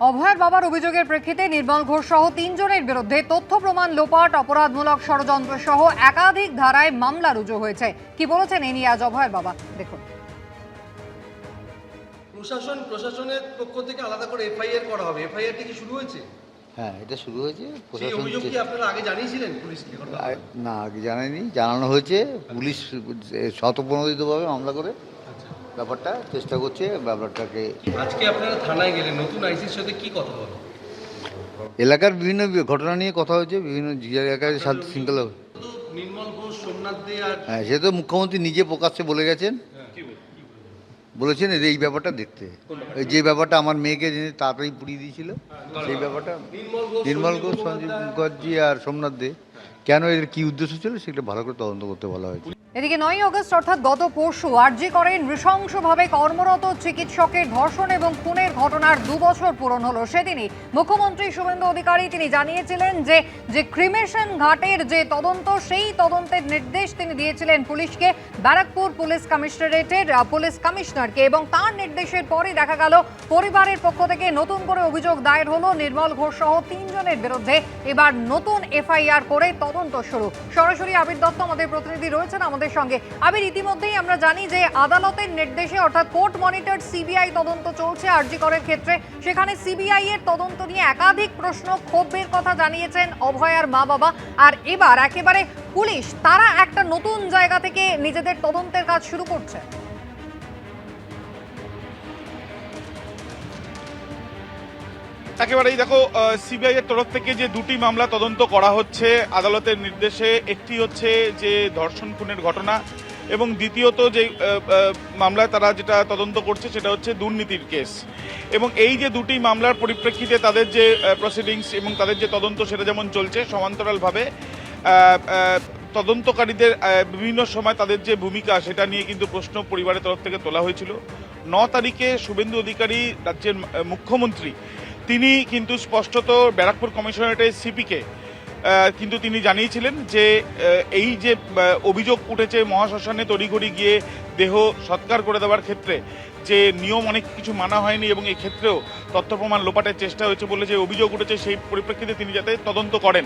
অভয়ের বাবার অভিযোগের প্রেক্ষিতে নির্মল ঘোষ সহ ৩ জনের বিরুদ্ধে তথ্য প্রমাণ লোপাট, অপরাধমূলক ষড়যন্ত্র সহ একাধিক ধারায় মামলা রুজু হয়েছে। কি বলেছেন এই নিয়ে আজ অভয়ের বাবা, দেখুন। প্রশাসনের পক্ষ থেকে আলাদা করে এফআইআর করা হবে। এফআইআরটি কি শুরু হয়েছে? হ্যাঁ, এটা শুরু হয়েছে। সেই অভিযোগ কি আপনারা আগে জানিয়েছিলেন পুলিশকে? না, আগে জানায়নি, জানানো হয়েছে। পুলিশ স্বতঃপ্রণোদিতভাবে মামলা করে ব্যাপারটা চেষ্টা করছে ব্যাপারটাকে। আজকে আপনারা থানায় গেলেন, নতুন আইসির সাথে কি কথা বলো? এলাকার বিভিন্ন ঘটনা নিয়ে কথা হয়েছে, বিভিন্ন এলাকায় শান্তি শৃঙ্খলা। নির্মল ঘোষ, সোমনাথ দে আর হ্যাঁ, সে তো মুখ্যমন্ত্রী নিজে প্রকাশ্যে বলে গেছেন, বলেছেন এই ব্যাপারটা দেখতে। যে ব্যাপারটা আমার মেয়েকে যিনি তাড়াতাড়ি পুড়িয়ে দিয়েছিল, সেই ব্যাপারটা নির্মল ঘোষ, সঞ্জীব মুখার্জি আর সোমনাথ দে, কেন এর কি উদ্দেশ্য ছিল সেটা ভালো করে তদন্ত করতে বলা হয়েছে। এদিকে 9 আগস্ট অর্থাৎ গত পরশু আরজি করে নৃশংসভাবে কর্মরত চিকিৎসকের ধর্ষণ এবং খুনের ঘটনার 2 বছর পূরণ হলো। সেদিনই মুখ্যমন্ত্রী শুভেন্দু অধিকারী তিনি জানিয়েছিলেন যে ক্রিমেশন ঘাটের যে তদন্ত, সেই তদন্তের নির্দেশ তিনি দিয়েছিলেন পুলিশকে, ব্যারাকপুর পুলিশ কমিশনারেটের পুলিশ কমিশনারকে, এবং তার নির্দেশের পরই দেখা গেল পরিবারের পক্ষ থেকে নতুন করে অভিযোগ দায়ের হলো নির্মল ঘোষ সহ 3 জনের বিরুদ্ধে। এবার নতুন এফআইআর করে তদন্ত শুরু। সরাসরি আবির দত্ত আমাদের প্রতিনিধি রয়েছেন আমাদের সঙ্গে। আবির, ইতিমধ্যেই আমরা জানি যে আদালতের নির্দেশে অর্থাৎ কোর্ট মনিটরড সিবিআই তদন্ত চলছে আরজি করের ক্ষেত্রে। সেখানে সিবিআই এর তদন্ত নিয়ে একাধিক প্রশ্ন, ক্ষোভের কথা জানিয়েছেন অভয়ার মা বাবা। আর এবার একেবারে পুলিশ তারা একটা নতুন জায়গা থেকে নিজেদের তদন্তের কাজ শুরু করছে। একেবারেই দেখো, সিবিআই এর তরফ থেকে যে 2টি মামলা তদন্ত করা হচ্ছে আদালতের নির্দেশে, একটি হচ্ছে যে ধর্ষণ খুনের ঘটনা, এবং দ্বিতীয়ত যে মামলায় তারা যেটা তদন্ত করছে সেটা হচ্ছে দুর্নীতির কেস। এবং এই যে 2টি মামলার পরিপ্রেক্ষিতে তাদের যে প্রসিডিংস এবং তাদের যে তদন্ত সেটা যেমন চলছে, সমান্তরালভাবে তদন্তকারীদের বিভিন্ন সময় তাদের যে ভূমিকা সেটা নিয়ে কিন্তু প্রশ্ন পরিবারের তরফ থেকে তোলা হয়েছিল। 9 তারিখে শুভেন্দু অধিকারী রাজ্যের মুখ্যমন্ত্রী তিনি কিন্তু স্পষ্টত ব্যারাকপুর কমিশনারেটের সিপিকে কিন্তু তিনি জানিয়েছিলেন যে এই যে অভিযোগ উঠেছে মহাশ্মশানে তড়িঘড়ি গিয়ে দেহ সৎকার করে দেওয়ার ক্ষেত্রে যে নিয়ম অনেক কিছু মানা হয়নি, এবং এই ক্ষেত্রেও তথ্য প্রমাণ লোপাটের চেষ্টা হয়েছে বলে যে অভিযোগ উঠেছে, সেই পরিপ্রেক্ষিতে তিনি যাতে তদন্ত করেন।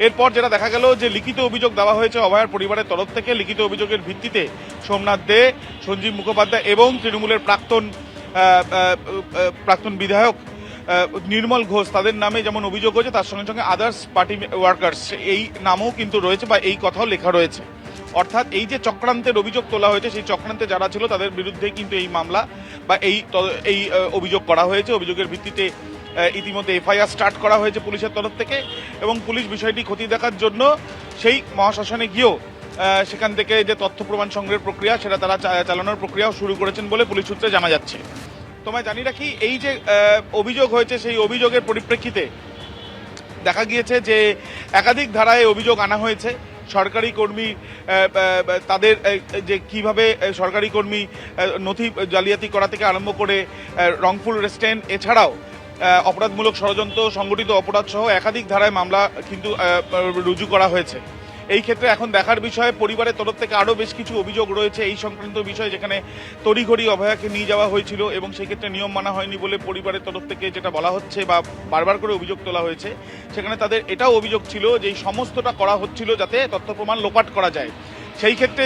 এরপর যেটা দেখা গেল যে লিখিত অভিযোগ দেওয়া হয়েছে অভয়ার পরিবারের তরফ থেকে। লিখিত অভিযোগের ভিত্তিতে সোমনাথ দে, সঞ্জীব মুখোপাধ্যায় এবং তৃণমূলের প্রাক্তন বিধায়ক নির্মল ঘোষ তাদের নামে যেমন অভিযোগ হয়েছে, তার সঙ্গে সঙ্গে আদার্স পার্টি ওয়ার্কার্স এই নামও কিন্তু রয়েছে বা এই কথাও লেখা রয়েছে। অর্থাৎ এই যে চক্রান্তের অভিযোগ তোলা হয়েছে, সেই চক্রান্তে যারা ছিল তাদের বিরুদ্ধে কিন্তু এই মামলা বা এই অভিযোগ করা হয়েছে। অভিযোগের ভিত্তিতে ইতিমধ্যে এফআইআর স্টার্ট করা হয়েছে পুলিশের তরফ থেকে, এবং পুলিশ বিষয়টি খতিয়ে দেখার জন্য সেই মহাশ্মশানে গিয়েও সেখান থেকে যে তথ্য প্রমাণ সংগ্রহের প্রক্রিয়া সেটা তারা চালানোর প্রক্রিয়াও শুরু করেছেন বলে পুলিশ সূত্রে জানা যাচ্ছে। তোমায় জানি রাখি, এই যে অভিযোগ হয়েছে সেই অভিযোগের পরিপ্রেক্ষিতে দেখা গিয়েছে যে একাধিক ধারায় অভিযোগ আনা হয়েছে। সরকারি কর্মী তাদের যে কিভাবে সরকারি কর্মী নথি জালিয়াতি করা থেকে আরম্ভ করে রংফুল রেস্টেন্ট, এছাড়াও অপরাধমূলক ষড়যন্ত্র, সংগঠিত অপরাধ সহ একাধিক ধারায় মামলা কিন্তু রুজু করা হয়েছে। এই ক্ষেত্রে এখন দেখার বিষয়, পরিবারের তরফ থেকে আরও বেশ কিছু অভিযোগ রয়েছে এই সংক্রান্ত বিষয়, যেখানে তড়িঘড়ি অভয়াকে নিয়ে যাওয়া হয়েছিল এবং সেই ক্ষেত্রে নিয়ম মানা হয়নি বলে পরিবারের তরফ থেকে যেটা বলা হচ্ছে বা বারবার করে অভিযোগ তোলা হয়েছে। সেখানে তাদের এটাও অভিযোগ ছিল যে এই সমস্তটা করা হচ্ছিল যাতে তথ্য প্রমাণ লোপাট করা যায়। সেই ক্ষেত্রে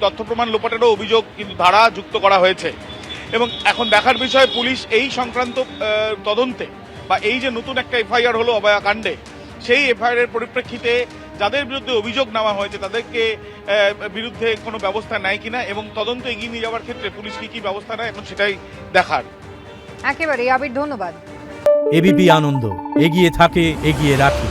তথ্য প্রমাণ লোপাটেরও অভিযোগ কিন্তু ধারা যুক্ত করা হয়েছে। এবং এখন দেখার বিষয়, পুলিশ এই সংক্রান্ত তদন্তে বা এই যে নতুন একটা এফআইআর হলো অভয়া কাণ্ডে, সেই এফআইআর এর পরিপ্রেক্ষিতে যাদের বিরুদ্ধে অভিযোগ নেওয়া হয়েছে তাদেরকে বিরুদ্ধে কোনো ব্যবস্থা নেয় কিনা, এবং তদন্ত এগিয়ে নিয়ে যাওয়ার ক্ষেত্রে পুলিশ কি ব্যবস্থা নেয় এখন সেটাই দেখার। একেবারে আবির, ধন্যবাদ। এবিপি আনন্দ, এগিয়ে থাকে, এগিয়ে রাখে।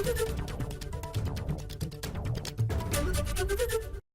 Thank you.